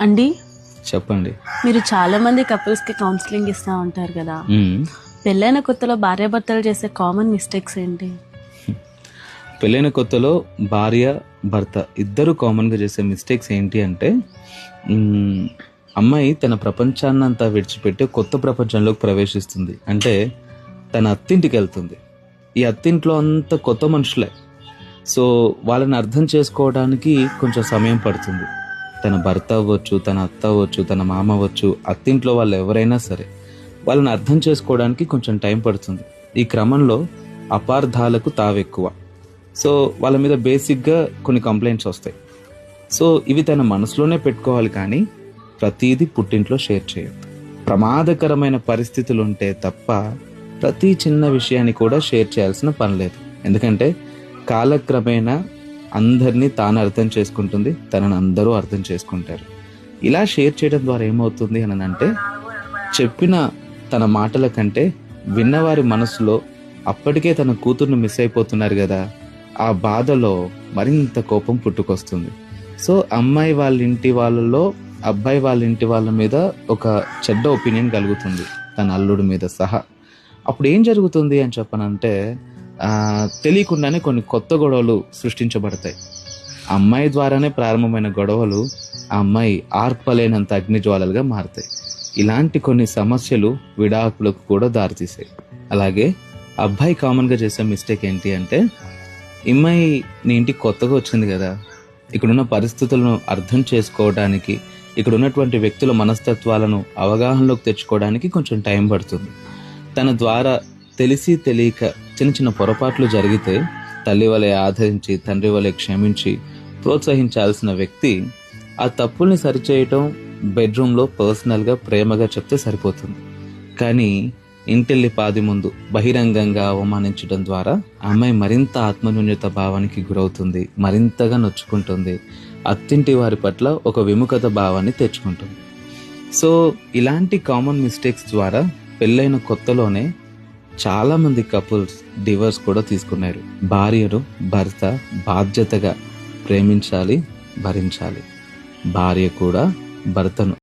అండి, చెప్పండి. మీరు చాలా మంది కపుల్స్ కి కౌన్సిలింగ్ ఇస్తూ ఉంటారు కదా. పెళ్ళైన కొత్తలో భార్యాభర్తలు చేసే కామన్ మిస్టేక్స్ ఏంటి? పెళ్ళైన కొత్తలో భార్య భర్త ఇద్దరు కామన్గా చేసే మిస్టేక్స్ ఏంటి అంటే, అమ్మాయి తన ప్రపంచాన్నంతా విడిచిపెట్టి కొత్త ప్రపంచంలోకి ప్రవేశిస్తుంది. అంటే తన అత్తింటికి వెళ్తుంది. ఈ అత్తింట్లో అంతా కొత్త మనుషులే. సో వాళ్ళని అర్థం చేసుకోవడానికి కొంచెం సమయం పడుతుంది. తన భర్త అవ్వచ్చు, తన అత్త అవ్వచ్చు, తన మామ అవ్వచ్చు, అత్తింట్లో వాళ్ళు ఎవరైనా సరే వాళ్ళని అర్థం చేసుకోవడానికి కొంచెం టైం పడుతుంది. ఈ క్రమంలో అపార్థాలకు తావెక్కువ. సో వాళ్ళ మీద బేసిక్గా కొన్ని కంప్లైంట్స్ వస్తాయి. సో ఇవి తన మనసులోనే పెట్టుకోవాలి, కానీ ప్రతిదీ పుట్టింట్లో షేర్ చేయొద్దు. ప్రమాదకరమైన పరిస్థితులు ఉంటే తప్ప ప్రతి చిన్న విషయాన్ని కూడా షేర్ చేయాల్సిన పని లేదు. ఎందుకంటే కాలక్రమేణా అందరినీ తాను అర్థం చేసుకుంటుంది, తనని అందరూ అర్థం చేసుకుంటారు. ఇలా షేర్ చేయడం ద్వారా ఏమవుతుంది అని అంటే, చెప్పిన తన మాటల కంటే విన్నవారి మనసులో అప్పటికే తన కూతుర్ని మిస్ అయిపోతున్నారు కదా, ఆ బాధలో మరింత కోపం పుట్టుకొస్తుంది. సో అమ్మాయి వాళ్ళ ఇంటి వాళ్ళలో అబ్బాయి వాళ్ళ ఇంటి వాళ్ళ మీద ఒక చెడ్డ ఒపీనియన్ కలుగుతుంది, తన అల్లుడి మీద సహా. అప్పుడు ఏం జరుగుతుంది అని చెప్పనంటే, తెలియకుండానే కొన్ని కొత్త గొడవలు సృష్టించబడతాయి. అమ్మాయి ద్వారానే ప్రారంభమైన గొడవలు ఆ అమ్మాయి ఆర్పలేనంత అగ్నిజ్వాలలుగా మారుతాయి. ఇలాంటి కొన్ని సమస్యలు విడాకులకు కూడా దారితీసాయి. అలాగే అబ్బాయి కామన్గా చేసే మిస్టేక్ ఏంటి అంటే, అమ్మాయి నీ ఇంటికి కొత్తగా వచ్చింది కదా, ఇక్కడున్న పరిస్థితులను అర్థం చేసుకోవడానికి, ఇక్కడ ఉన్నటువంటి వ్యక్తుల మనస్తత్వాలను అవగాహనలోకి తెచ్చుకోవడానికి కొంచెం టైం పడుతుంది. తన ద్వారా తెలిసి తెలియక చిన్న చిన్న పొరపాట్లు జరిగితే తల్లి వలె ఆదరించి, తండ్రి వలె క్షమించి ప్రోత్సహించాల్సిన వ్యక్తి ఆ తప్పుల్ని సరిచేయటం బెడ్రూమ్లో పర్సనల్గా ప్రేమగా చెప్తే సరిపోతుంది. కానీ ఇంటిల్లి పాది ముందు బహిరంగంగా అవమానించడం ద్వారా అమ్మాయి మరింత ఆత్మన్యూన్యత భావానికి గురవుతుంది, మరింతగా నొచ్చుకుంటుంది, అత్తింటి వారి పట్ల ఒక విముఖత భావాన్ని తెచ్చుకుంటుంది. సో ఇలాంటి కామన్ మిస్టేక్స్ ద్వారా పెళ్ళైన కొత్తలోనే చాలామంది కపుల్స్ డివోర్స్ కూడా తీసుకున్నారు. భార్యను భర్త బాధ్యతగా ప్రేమించాలి, భరించాలి. భార్య కూడా భర్తను